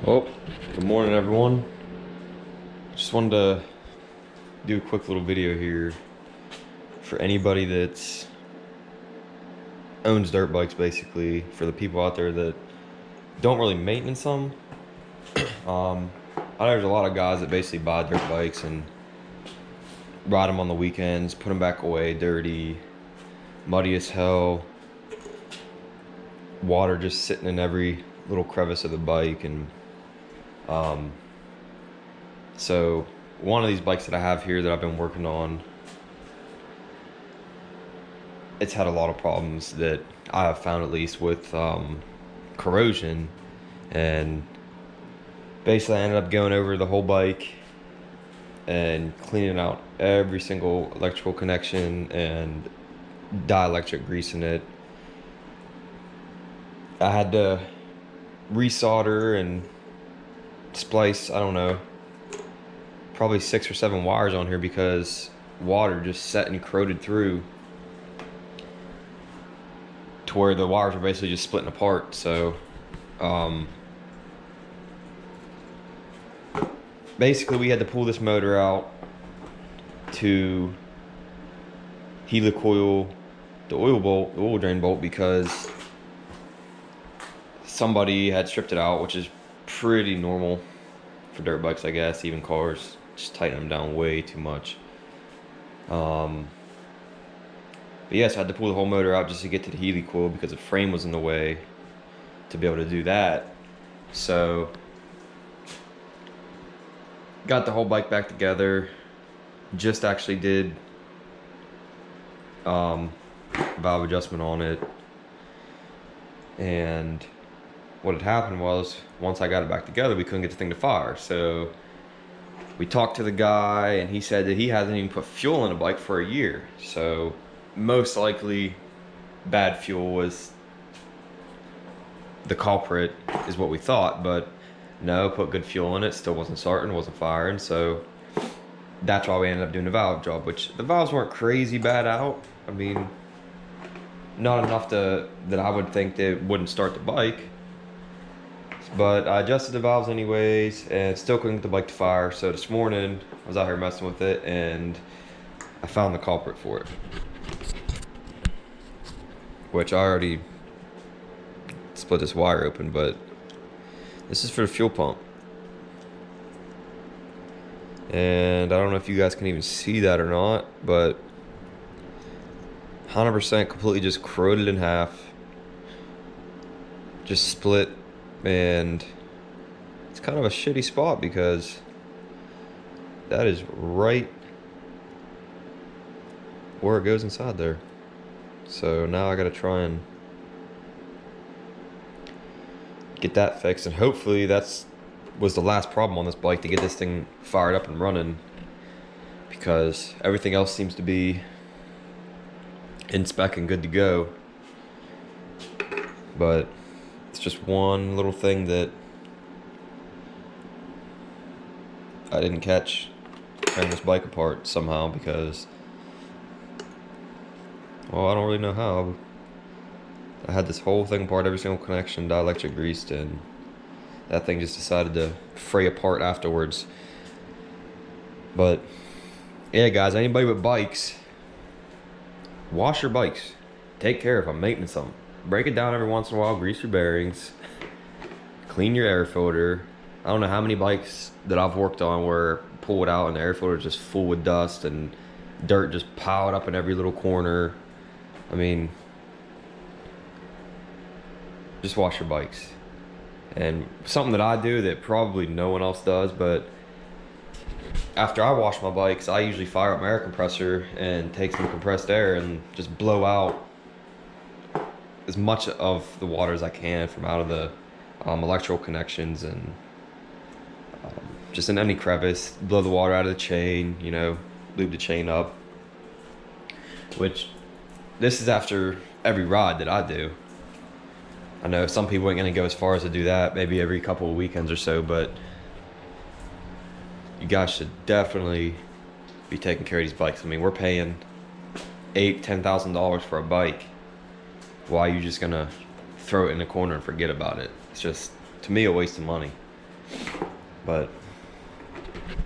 Well, good morning, everyone. Just wanted to do a quick little video here for anybody that owns dirt bikes, basically, for the people out there that don't really maintenance them. I know there's a lot of guys that basically buy dirt bikes and ride them on the weekends, put them back away dirty, muddy as hell, water just sitting in every little crevice of the bike. And so one of these bikes that I have here that I've been working on, it's had a lot of problems that I have found, at least with corrosion. And basically I ended up going over the whole bike and cleaning out every single electrical connection and dielectric greasing it. I had to resolder and splice, I don't know, probably 6 or 7 wires on here because water just set and corroded through to where the wires were basically just splitting apart. So basically we had to pull this motor out to helicoil the oil drain bolt, because somebody had stripped it out, which is pretty normal for dirt bikes, I guess. Even cars just tighten them down way too much. But yes, I had to pull the whole motor out just to get to the helicoil because the frame was in the way to be able to do that. So got the whole bike back together. Just actually did valve adjustment on it. And what had happened was, once I got it back together, we couldn't get the thing to fire. So we talked to the guy and he said that he hasn't even put fuel in a bike for a year. So most likely bad fuel was the culprit, is what we thought. But no, put good fuel in it, still wasn't starting, wasn't firing. So that's why we ended up doing the valve job, which the valves weren't crazy bad out. I mean, not enough that I would think they wouldn't start the bike. But I adjusted the valves anyways and still couldn't get the bike to fire. So this morning I was out here messing with it and I found the culprit for it, which I already split this wire open, but this is for the fuel pump. And I don't know if you guys can even see that or not, but 100% completely just corroded in half, just split. And it's kind of a shitty spot because that is right where it goes inside there. So now I gotta try and get that fixed, and hopefully that's was the last problem on this bike, to get this thing fired up and running, because everything else seems to be in spec and good to go. But it's just one little thing that I didn't catch tearing this bike apart somehow, because, well, I don't really know how. I had this whole thing apart, every single connection dielectric greased, and that thing just decided to fray apart afterwards. But yeah, guys, anybody with bikes, wash your bikes, take care of them, maintenance them, break it down every once in a while, grease your bearings, clean your air filter. I don't know how many bikes that I've worked on where pull it out and the air filter is just full with dust and dirt just piled up in every little corner. I mean, just wash your bikes. And something that I do that probably no one else does, but after I wash my bikes, I usually fire up my air compressor and take some compressed air and just blow out as much of the water as I can from out of the electrical connections, and just in any crevice, blow the water out of the chain, you know, lube the chain up. Which, this is after every ride that I do. I know some people ain't gonna go as far as to do that, maybe every couple of weekends or so, but you guys should definitely be taking care of these bikes. I mean, we're paying $8,000-$10,000 for a bike. Why are you just gonna throw it in the corner and forget about it? It's just, to me, a waste of money. But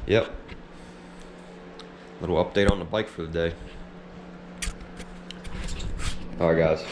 yep, little update on the bike for the day. All right, guys.